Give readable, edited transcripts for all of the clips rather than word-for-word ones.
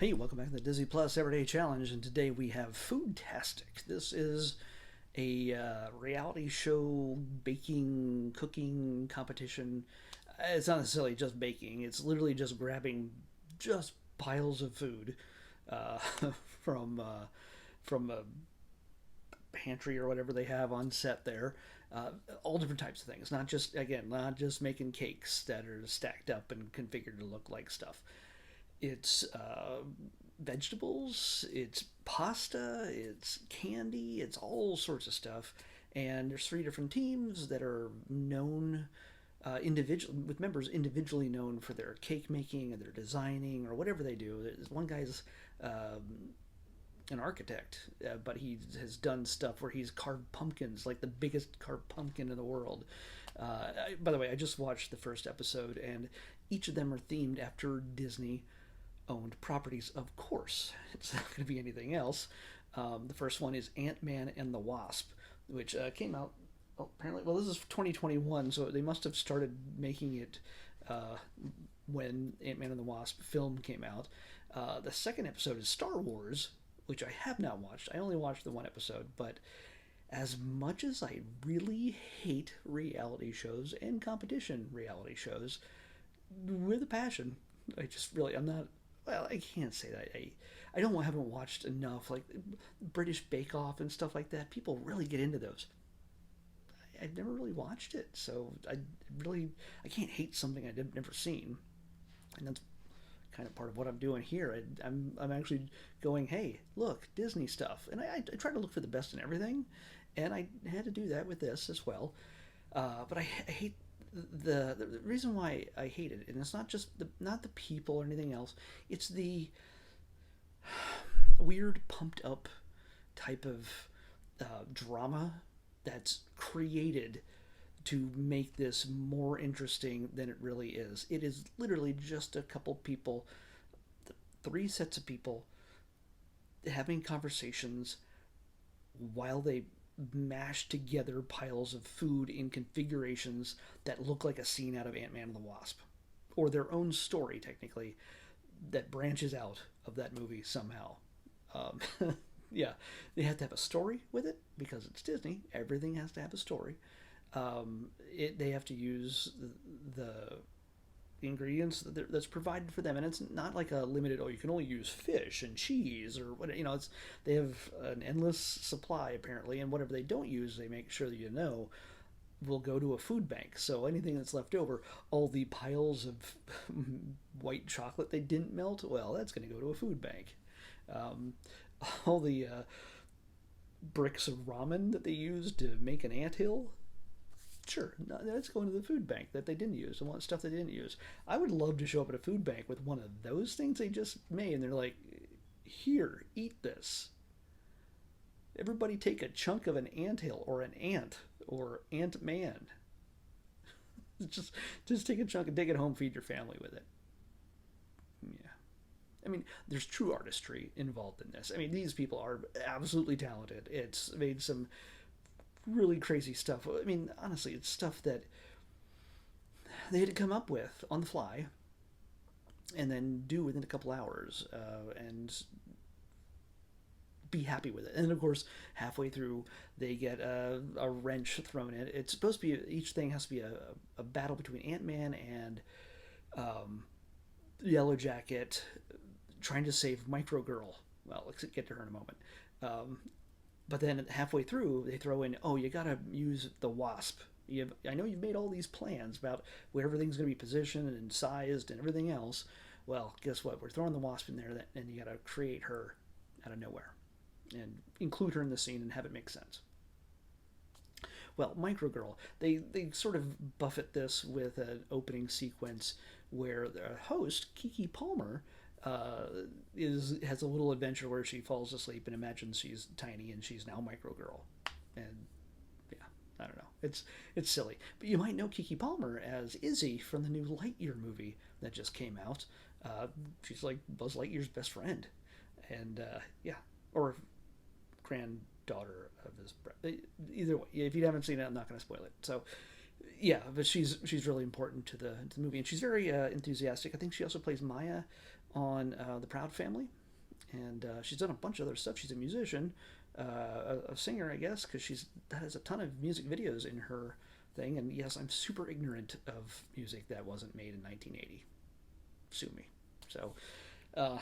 Hey, welcome back to the Disney Plus Everyday Challenge, and today we have Foodtastic. This is a reality show baking, cooking competition. It's not necessarily just baking, it's literally just grabbing just piles of food uh, from, uh, from a pantry or whatever they have on set there. All different types of things, not just making cakes that are stacked up and configured to look like stuff. It's vegetables, it's pasta, it's candy, it's all sorts of stuff. And there's three different teams that are known individual with members individually known for their cake making or their designing or whatever they do. There's one guy's an architect, but he has done stuff where he's carved pumpkins, like the biggest carved pumpkin in the world. By the way, I just watched the first episode, and each of them are themed after Disney owned properties, of course. It's not going to be anything else. The first one is Ant-Man and the Wasp, which came out apparently. Well, this is 2021, so they must have started making it uh, when Ant-Man and the Wasp film came out. The second episode is Star Wars, which I have not watched. I only watched the one episode, but as much as I really hate reality shows and competition reality shows with a passion, I'm not. Well, I can't say that. I don't haven't watched enough like British Bake Off and stuff like that. People really get into those. I've never really watched it, so I can't hate something I've never seen, and that's kind of part of what I'm doing here. I'm actually going, hey, look, Disney stuff, and I try to look for the best in everything, and I had to do that with this as well. But I hate the reason why I hate it, and it's not just not the people or anything else. It's the weird, pumped up type of drama that's created to make this more interesting than it really is. It is literally just a couple people, three sets of people having conversations while they mash together piles of food in configurations that look like a scene out of Ant-Man and the Wasp, or their own story, technically, that branches out of that movie somehow. Um, yeah, they have to have a story with it because it's Disney. Everything has to have a story. They have to use the ingredients that's provided for them, and it's not like a limited. Oh, you can only use fish and cheese or what. It's they have an endless supply apparently, and whatever they don't use, they make sure that will go to a food bank. So anything that's left over, all the piles of white chocolate they didn't melt, well, that's going to go to a food bank. Um, all the bricks of ramen that they used to make an anthill, sure, no, that's going to the food bank that they didn't use. I want stuff they didn't use. I would love to show up at a food bank with one of those things they just made, and they're like, "Here, eat this. Everybody take a chunk of an anthill or an ant or ant man. just take a chunk and take it home. Feed your family with it." Yeah. I mean, there's true artistry involved in this. I mean, these people are absolutely talented. It's made some really crazy stuff. I mean, honestly, it's stuff that they had to come up with on the fly and then do within a couple hours and be happy with it. And of course, halfway through, they get a wrench thrown in. It's supposed to be each thing has to be a battle between Ant Man and um, Yellow Jacket trying to save Micro Girl. Well, let's get to her in a moment. Um, but then halfway through, they throw in, oh, you gotta use the Wasp. I know you've made all these plans about where everything's going to be positioned and sized and everything else. Well, guess what? We're throwing the Wasp in there, and you got to create her out of nowhere and include her in the scene and have it make sense. Well, Micro Girl, they sort of buffet this with an opening sequence where the host, Kiki Palmer, uh, has a little adventure where she falls asleep and imagines she's tiny and she's now Micro Girl. And yeah, I don't know. It's silly. But you might know Kiki Palmer as Izzy from the new Lightyear movie that just came out. She's like Buzz Lightyear's best friend. And yeah, or granddaughter of his. Either way, if you haven't seen it, I'm not going to spoil it. So yeah, but she's really important to the movie, and she's very enthusiastic. I think she also plays Maya on The Proud Family, and she's done a bunch of other stuff. She's a musician, a singer, I guess, because she's has a ton of music videos in her thing. And yes, I'm super ignorant of music that wasn't made in 1980. Sue me. So, uh,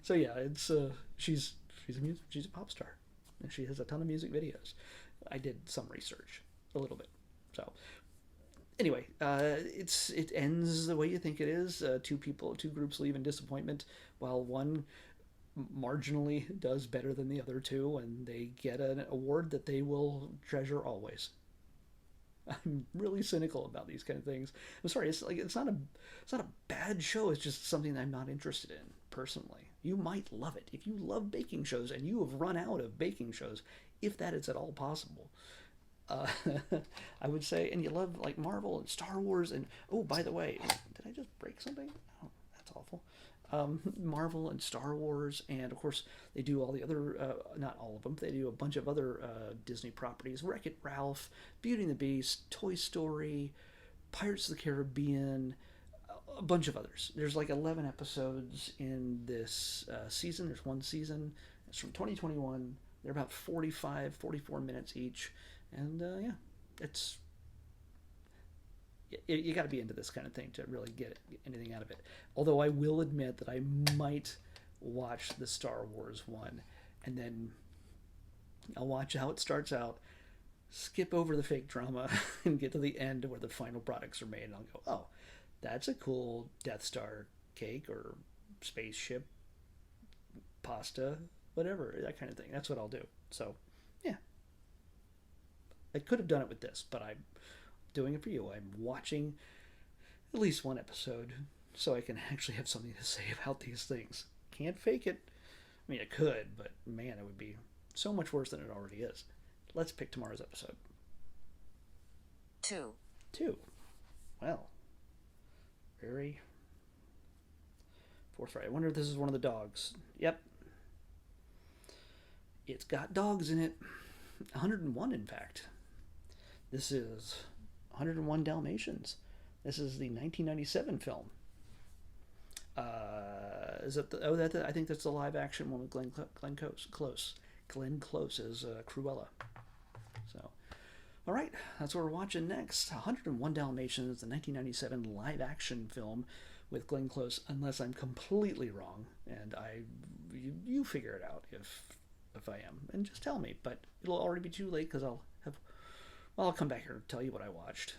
so yeah, it's she's a pop star, and she has a ton of music videos. I did some research, a little bit. So anyway, it ends the way you think it is. Two groups leave in disappointment, while one marginally does better than the other two, and they get an award that they will treasure always. I'm really cynical about these kind of things. I'm sorry, it's not a bad show. It's just something I'm not interested in personally. You might love it if you love baking shows and you have run out of baking shows, if that is at all possible. Uh, I would say, and you love like Marvel and Star Wars, and oh, by the way, did I just break something? Oh, that's awful. Marvel and Star Wars, and of course they do all the other, not all of them. They do a bunch of other Disney properties: Wreck It Ralph, Beauty and the Beast, Toy Story, Pirates of the Caribbean, a bunch of others. There's like 11 episodes in this season. There's one season. It's from 2021. They're about 45, 44 minutes each, and yeah, it's you got to be into this kind of thing to really get anything out of it. Although I will admit that I might watch the Star Wars one, and then I'll watch how it starts out, skip over the fake drama, and get to the end where the final products are made, and I'll go, oh, that's a cool Death Star cake or spaceship pasta, whatever, that kind of thing. That's what I'll do. So, yeah, I could have done it with this, but I'm doing it for you. I'm watching at least one episode so I can actually have something to say about these things. Can't fake it. I mean, I could, but man, it would be so much worse than it already is. Let's pick tomorrow's episode. Two. Two. Well, very forthright. I wonder if this is one of the dogs. Yep. It's got dogs in it. 101, in fact. This is 101 Dalmatians. This is the 1997 film. Is it the, oh that I think that's the live action one with Glenn Close as Cruella. So, all right, that's what we're watching next. 101 Dalmatians, the 1997 live action film with Glenn Close. Unless I'm completely wrong, and you figure it out if I am, and just tell me. But it'll already be too late because I'll come back here and tell you what I watched.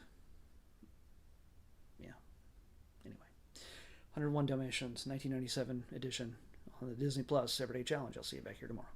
Yeah. Anyway, 101 Dalmatians, 1997 edition on the Disney Plus Everyday Challenge. I'll see you back here tomorrow.